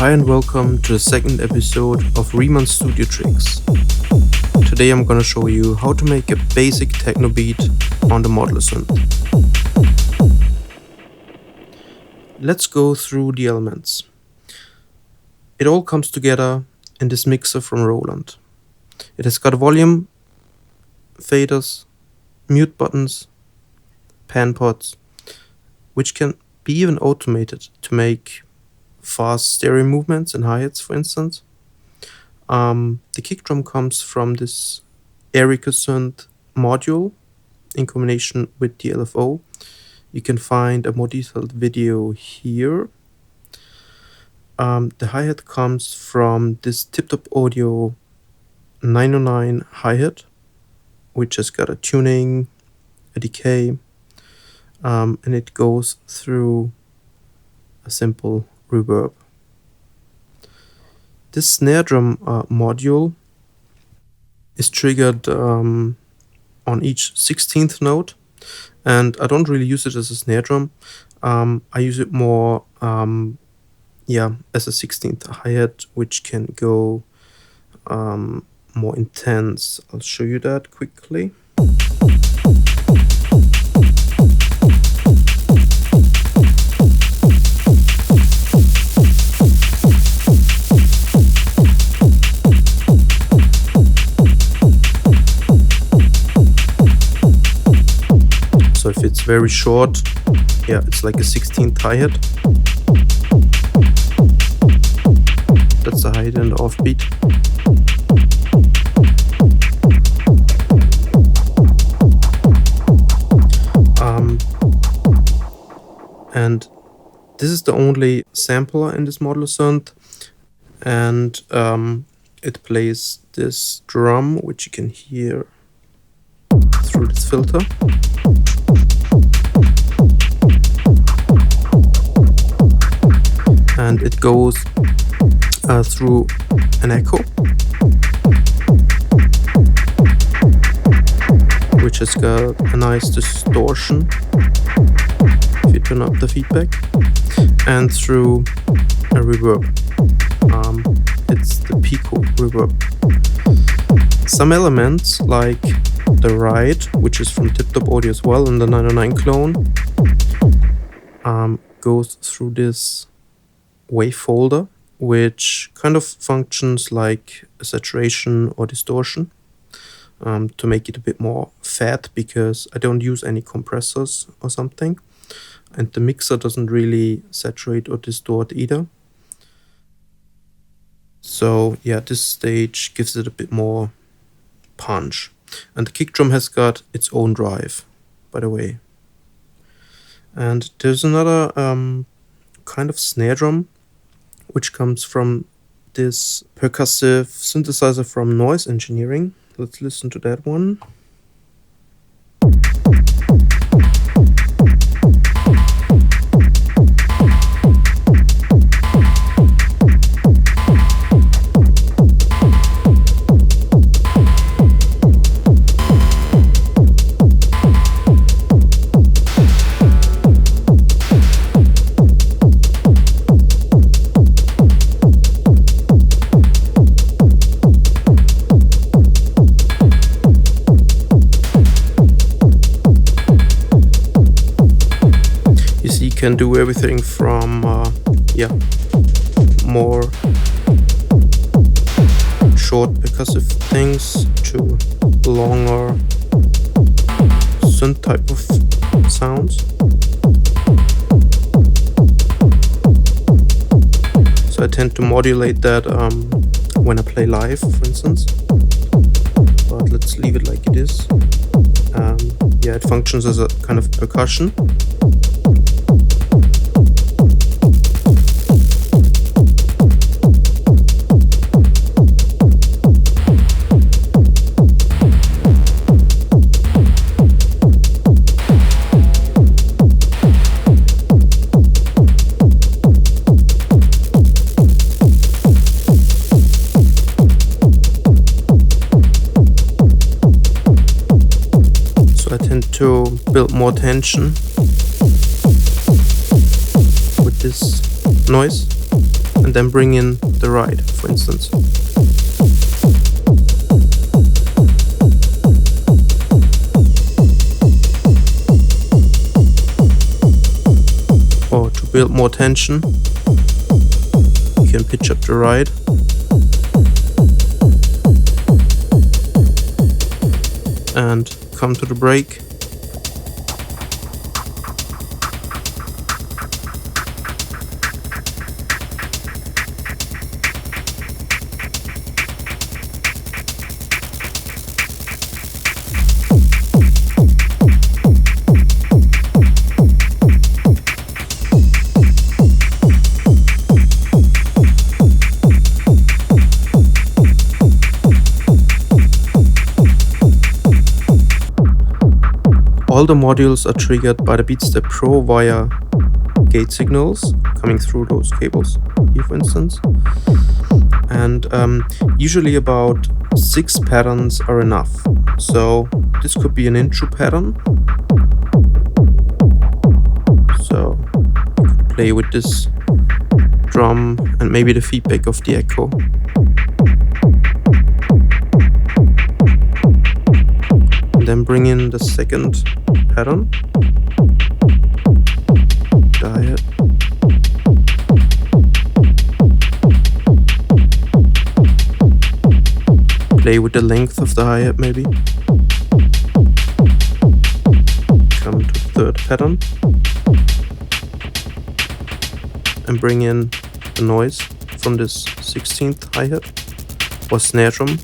Hi and welcome to the second episode of Riemann Studio Tricks. Today I'm gonna show you how to make a basic techno beat on the modular synth. Let's go through the elements. It all comes together in this mixer from Roland. It has got a volume, faders, mute buttons, pan pots, which can be even automated to make fast stereo movements and hi-hats, for instance. The kick drum comes from this Erica synth module in combination with the LFO. You can find a more detailed video here. The hi-hat comes from this tip-top audio 909 hi-hat, which has got a tuning, a decay, and it goes through a simple reverb. This snare drum module is triggered on each 16th note, and I don't really use it as a snare drum. I use it more as a 16th hi-hat, which can go more intense. I'll show you that quickly. So if it's very short, it's like a 16th hi-hat. That's the hi-hat and the offbeat. And this is the only sampler in this modular synth, and it plays this drum, which you can hear through this filter. And it goes through an echo, which has got a nice distortion if you turn up the feedback, and through a reverb. It's the Pico reverb. Some elements like the ride, which is from tip-top audio as well, and the 909 clone, goes through this wave folder, which kind of functions like a saturation or distortion, to make it a bit more fat, because I don't use any compressors or something, and the mixer doesn't really saturate or distort either. So this stage gives it a bit more punch. And the kick drum has got its own drive, by the way. And there's another kind of snare drum, which comes from this percussive synthesizer from Noise Engineering. Let's listen to that one. Can do everything from more short percussive things to longer synth type of sounds. So I tend to modulate that when I play live, for instance. But let's leave it like it is. It functions as a kind of percussion. I tend to build more tension with this noise. and then bring in the right, for instance. Or to build more tension, you can pitch up the right. And come to the break. All the modules are triggered by the beatstep Pro via gate signals coming through those cables here, for instance. And usually about 6 patterns are enough. So this could be an intro pattern. So you could play with this drum and maybe the feedback of the echo. And then bring in the second pattern. The hi-hat. Play with the length of the hi-hat maybe. Come to the third pattern. And bring in the noise from this 16th hi-hat or snare drum.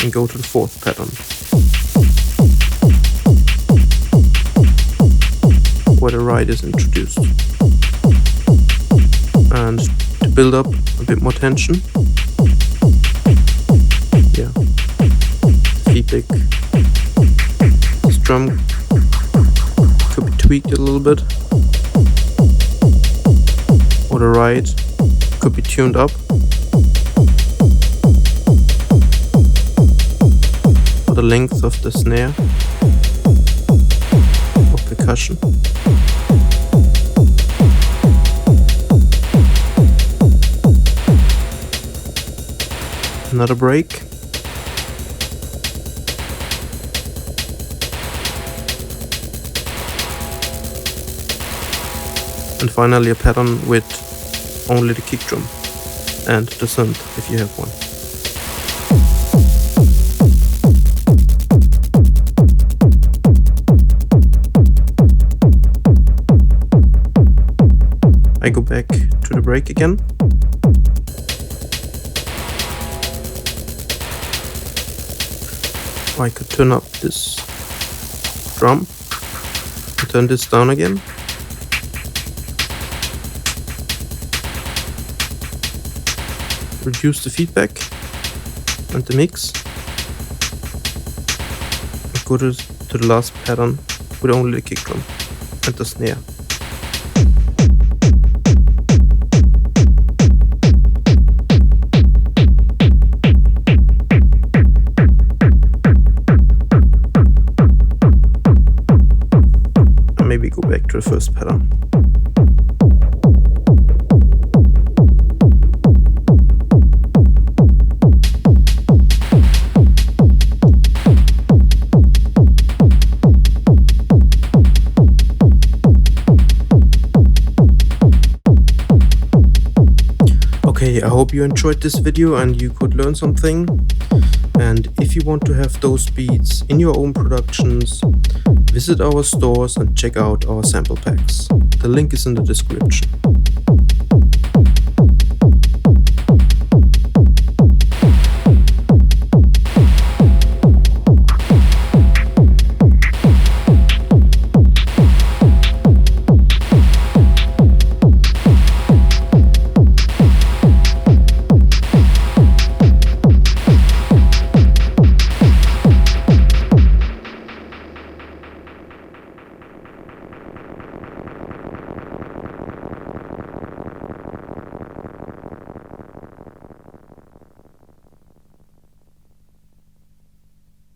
And go to the fourth pattern, where the ride is introduced. And to build up a bit more tension, yeah, feedback. This drum could be tweaked a little bit, or the ride could be tuned up. The length of the snare or percussion. Another break. And finally a pattern with only the kick drum and the synth if you have one. I go back to the break again. I could turn up this drum and turn this down again. Reduce the feedback and the mix. And go to the last pattern with only the kick drum and the snare. Maybe go back to the first pattern. Okay, I hope you enjoyed this video and you could learn something. And if you want to have those beats in your own productions, visit our stores and check out our sample packs. The link is in the description.